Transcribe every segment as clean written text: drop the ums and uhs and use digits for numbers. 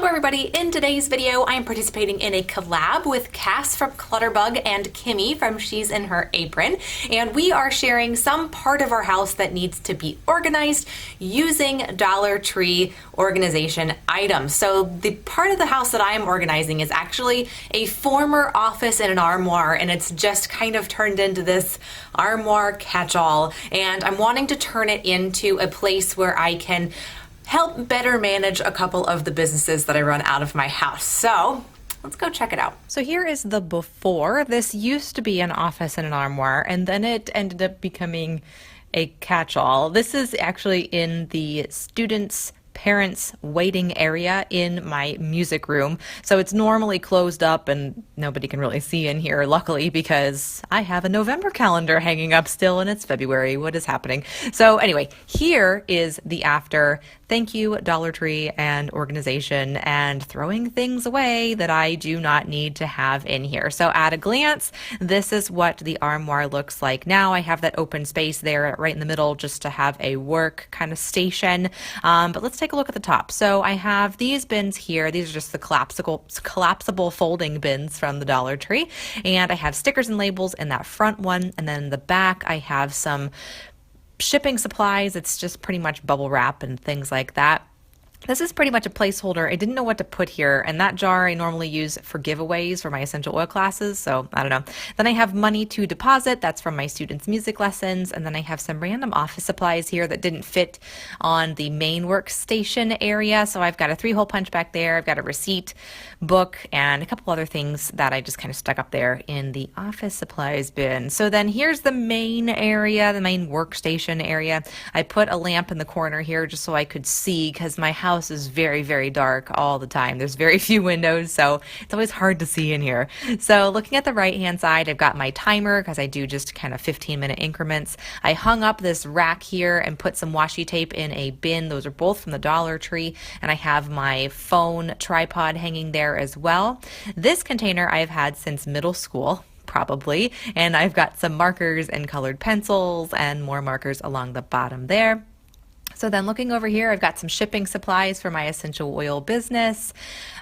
Hello everybody, in today's video I am participating in a collab with Cass from Clutterbug and Kimmy from She's in Her Apron, and we are sharing some part of our house that needs to be organized using Dollar Tree organization items. So the part of the house that I am organizing is actually a former office and an armoire, and it's just kind of turned into this armoire catch-all, and I'm wanting to turn it into a place where I can help better manage a couple of the businesses that I run out of my house. So let's go check it out. So here is the before. This used to be an office and an armoire, and then it ended up becoming a catch-all. This is actually in the students' parents waiting area in my music room. So it's normally closed up and nobody can really see in here, luckily, because I have a November calendar hanging up still and it's February. What is happening? So anyway, here is the after. Thank you, Dollar Tree and organization, and throwing things away that I do not need to have in here. So at a glance, this is what the armoire looks like now. I have that open space there right in the middle just to have a work kind of station. But let's take a look at the top. So I have these bins here. These are just the collapsible folding bins from the Dollar Tree. And I have stickers and labels in that front one. And then in the back, I have some shipping supplies. It's just pretty much bubble wrap and things like that. This is pretty much a placeholder. I didn't know what to put here, and that jar I normally use for giveaways for my essential oil classes, so I don't know. Then I have money to deposit. That's from my students' music lessons, and then I have some random office supplies here that didn't fit on the main workstation area, so I've got a 3-hole punch back there. I've got a receipt book and a couple other things that I just kind of stuck up there in the office supplies bin. So then here's the main area, the main workstation area. I put a lamp in the corner here just so I could see, because my house is very, very dark all the time. There's very few windows, so it's always hard to see in here. So looking at the right-hand side, I've got my timer because I do just kind of 15-minute increments. I hung up this rack here and put some washi tape in a bin. Those are both from the Dollar Tree, and I have my phone tripod hanging there as well. This container I've had since middle school, probably, and I've got some markers and colored pencils and more markers along the bottom there. So then looking over here, I've got some shipping supplies for my essential oil business,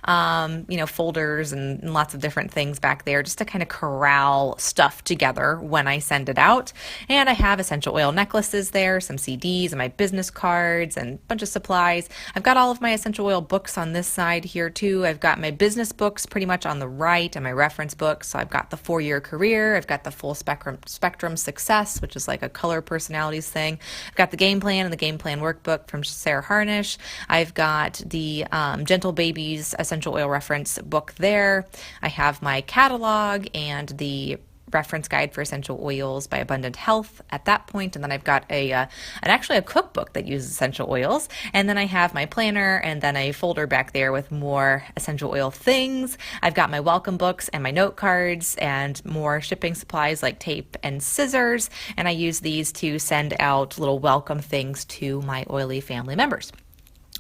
folders and lots of different things back there just to kind of corral stuff together when I send it out. And I have essential oil necklaces there, some CDs and my business cards and a bunch of supplies. I've got all of my essential oil books on this side here too. I've got my business books pretty much on the right and my reference books. So I've got the 4-year career. I've got the full spectrum success, which is like a color personalities thing. I've got the game plan and the game plan workbook from Sarah Harnish. I've got the Gentle Babies essential oil reference book there. I have my catalog and the reference guide for essential oils by Abundant Health at that point, and then I've got actually a cookbook that uses essential oils, and then I have my planner and then a folder back there with more essential oil things. I've got my welcome books and my note cards and more shipping supplies like tape and scissors, and I use these to send out little welcome things to my oily family members.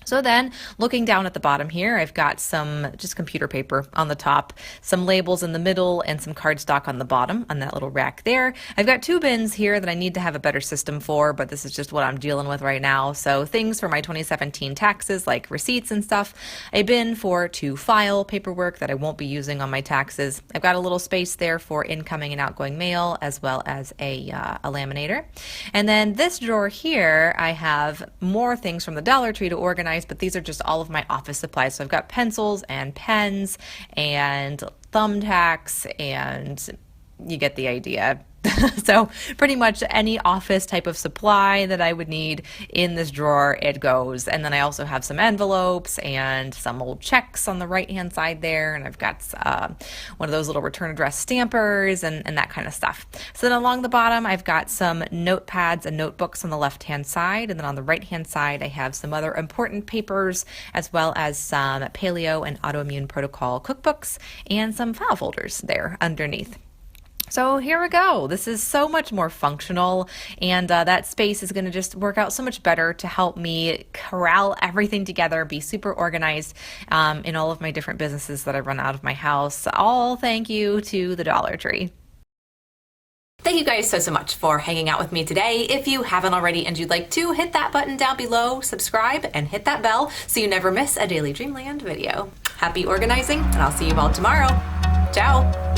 So then looking down at the bottom here, I've got some just computer paper on the top, some labels in the middle, and some cardstock on the bottom on that little rack there. I've got 2 bins here that I need to have a better system for, but this is just what I'm dealing with right now. So things for my 2017 taxes like receipts and stuff, a bin for to file paperwork that I won't be using on my taxes. I've got a little space there for incoming and outgoing mail, as well as a laminator. And then this drawer here, I have more things from the Dollar Tree to organize, but these are just all of my office supplies. So I've got pencils and pens and thumbtacks, and you get the idea. So pretty much any office type of supply that I would need in this drawer, it goes. And then I also have some envelopes and some old checks on the right-hand side there. And I've got one of those little return address stampers and that kind of stuff. So then along the bottom, I've got some notepads and notebooks on the left-hand side. And then on the right-hand side, I have some other important papers, as well as some paleo and autoimmune protocol cookbooks and some file folders there underneath. So here we go. This is so much more functional, and that space is going to just work out so much better to help me corral everything together, be super organized in all of my different businesses that I run out of my house. All thank you to the Dollar Tree. Thank you guys so much for hanging out with me today. If you haven't already and you'd like to, hit that button down below, subscribe, and hit that bell so you never miss a Daily Dreamland video. Happy organizing, and I'll see you all tomorrow. Ciao!